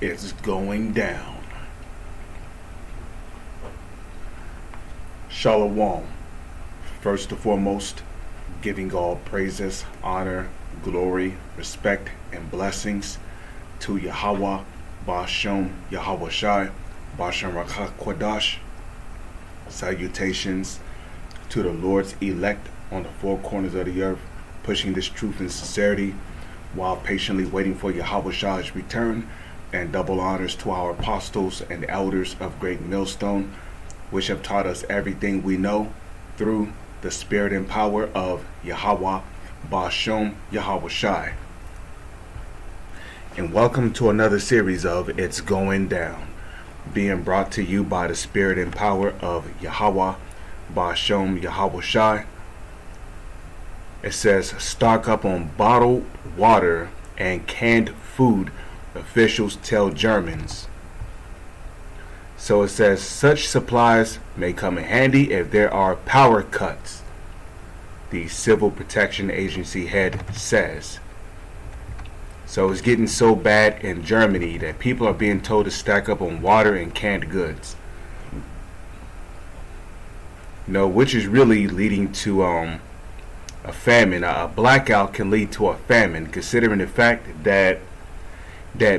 It's going down. Shalom. First and foremost, giving all praises, honor, glory, respect, and blessings to Yahweh, Bashem, Yahweh Shai, Bashem Rakha Kwadash. Salutations to the Lord's elect on the four corners of the earth, pushing this truth and sincerity while patiently waiting for Yahweh Shai's return, and double honors to our apostles and elders of Great Millstone, which have taught us everything we know through the spirit and power of Yahweh, Bashem, Yahweh Shai. And welcome to another series of It's Going Down, being brought to you by the spirit and power of Yahweh, Bashem, Yahweh Shai. It says, stock up on bottled water and canned food, officials tell Germans. So it says, such supplies may come in handy if there are power cuts, the Civil Protection Agency head says. So it's getting so bad in Germany that people are being told to stack up on water and canned goods. Which is really leading to a famine. A blackout can lead to a famine, considering the fact that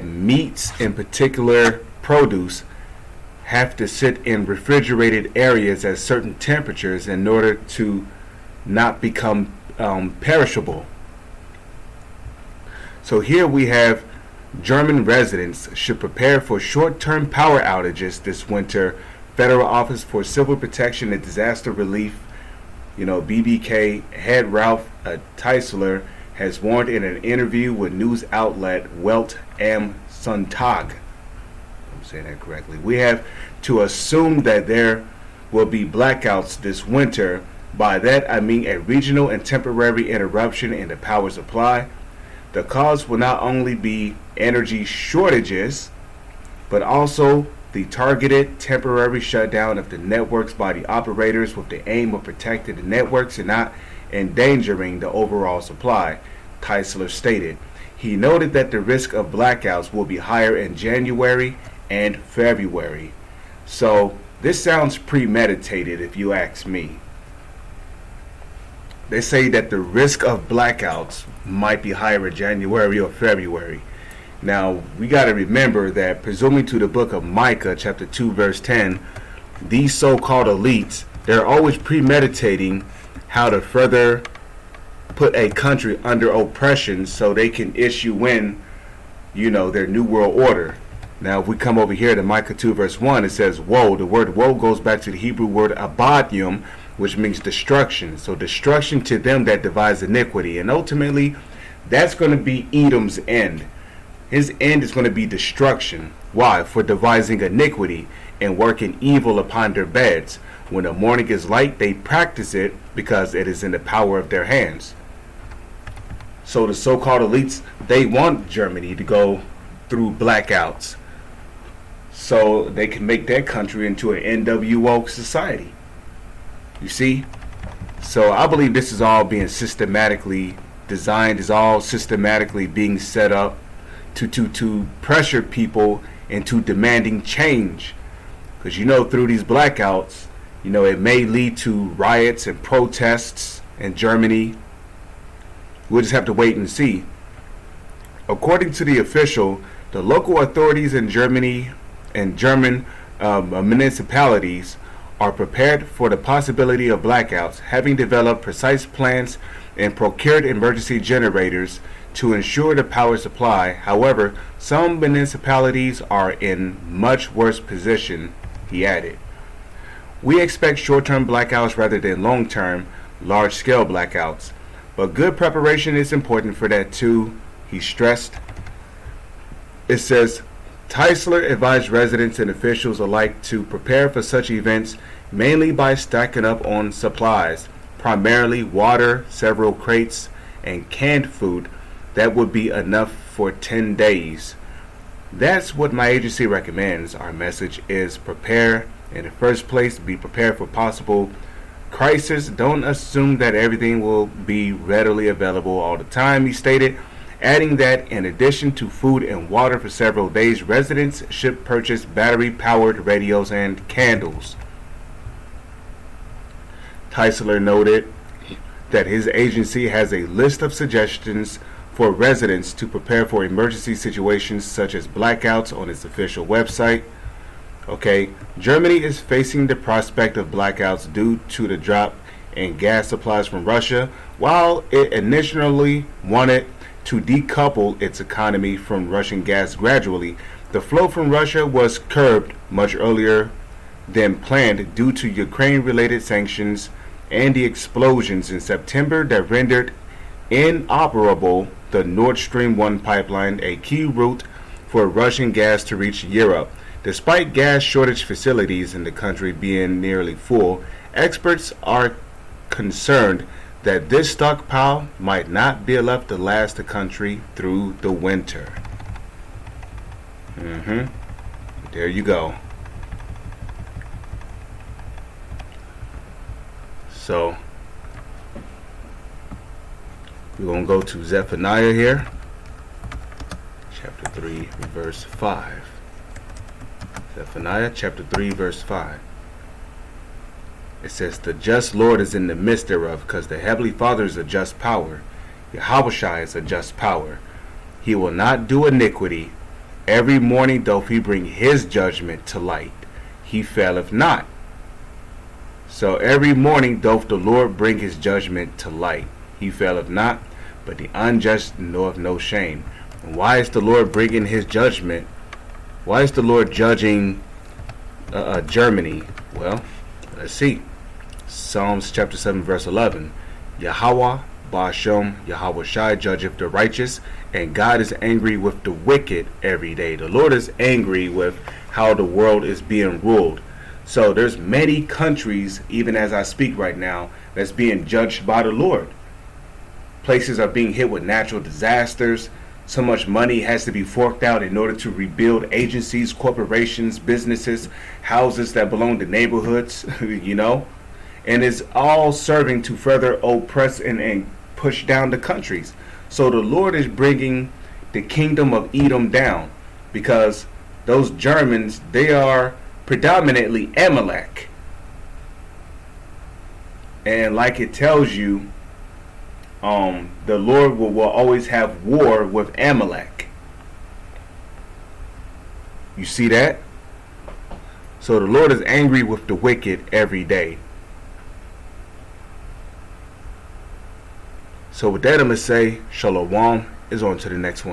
meats, in particular produce, have to sit in refrigerated areas at certain temperatures in order to not become perishable. So here we have German residents should prepare for short-term power outages this winter. Federal Office for Civil Protection and Disaster Relief, BBK head Ralph Teisler has warned in an interview with news outlet Welt am Sonntag. I'm saying that correctly. We have to assume that there will be blackouts this winter. By that I mean a regional and temporary interruption in the power supply. The cause will not only be energy shortages, but also the targeted temporary shutdown of the networks by the operators with the aim of protecting the networks and not endangering the overall supply, Teisler stated. He noted that the risk of blackouts will be higher in January and February. So this sounds premeditated if you ask me. They say that the risk of blackouts might be higher in January or February. Now, we got to remember that, presuming to the book of Micah, chapter 2, verse 10, these so-called elites, they're always premeditating how to further put a country under oppression so they can issue in, their new world order. Now, if we come over here to Micah 2, verse 1, it says, woe. The word woe goes back to the Hebrew word abadium, which means destruction. So destruction to them that devise iniquity. And ultimately, that's going to be Edom's end. His end is going to be destruction. Why? For devising iniquity and working evil upon their beds. When the morning is light, they practice it because it is in the power of their hands. So the so-called elites, they want Germany to go through blackouts so they can make their country into an NWO society. You see? So I believe this is all being systematically designed, is all systematically being set up to pressure people into demanding change. Because through these blackouts, it may lead to riots and protests in Germany. We'll just have to wait and see. According to the official, the local authorities in Germany and German municipalities are prepared for the possibility of blackouts, having developed precise plans and procured emergency generators to ensure the power supply. However, some municipalities are in much worse position, he added. We expect short-term blackouts rather than long-term, large-scale blackouts, but good preparation is important for that too, he stressed. It says, Teisler advised residents and officials alike to prepare for such events mainly by stacking up on supplies, primarily water, several crates, and canned food. That would be enough for 10 days. That's what my agency recommends. Our message is prepare. In the first place, be prepared for possible crisis. Don't assume that everything will be readily available all the time, he stated. adding that in addition to food and water for several days, residents should purchase battery-powered radios and candles. Teisler noted that his agency has a list of suggestions for residents to prepare for emergency situations such as blackouts on its official website. Okay, Germany is facing the prospect of blackouts due to the drop in gas supplies from Russia. While it initially wanted to decouple its economy from Russian gas gradually, the flow from Russia was curbed much earlier than planned due to Ukraine-related sanctions and the explosions in September that rendered inoperable the Nord Stream 1 pipeline, a key route for Russian gas to reach Europe. Despite gas shortage facilities in the country being nearly full, experts are concerned that this stockpile might not be enough to last the country through the winter. There you go. So we're going to go to Zephaniah here, chapter 3, verse 5. Zephaniah chapter 3, verse 5. It says, "The just Lord is in the midst thereof, because the heavenly Father is a just power. Yahweh is a just power. He will not do iniquity. Every morning doth he bring his judgment to light. He faileth not." So every morning doth the Lord bring his judgment to light. He faileth not, but the unjust knoweth no shame. And why is the Lord bringing his judgment? Why is the Lord judging Germany? Well, let's see. Psalms chapter 7 verse 11. Yahweh Ba'ashem Yahweh Shai judgeth the righteous, and God is angry with the wicked every day. The Lord is angry with how the world is being ruled. So there's many countries, even as I speak right now, that's being judged by the Lord. Places are being hit with natural disasters. So much money has to be forked out in order to rebuild agencies, corporations, businesses, houses that belong to neighborhoods, and it's all serving to further oppress and push down the countries. So the Lord is bringing the kingdom of Edom down, because those Germans, they are predominantly Amalek. And like it tells you, the Lord will always have war with Amalek. You see that? So the Lord is angry with the wicked every day. So with that, I'm going to say, Shalom is on to the next one.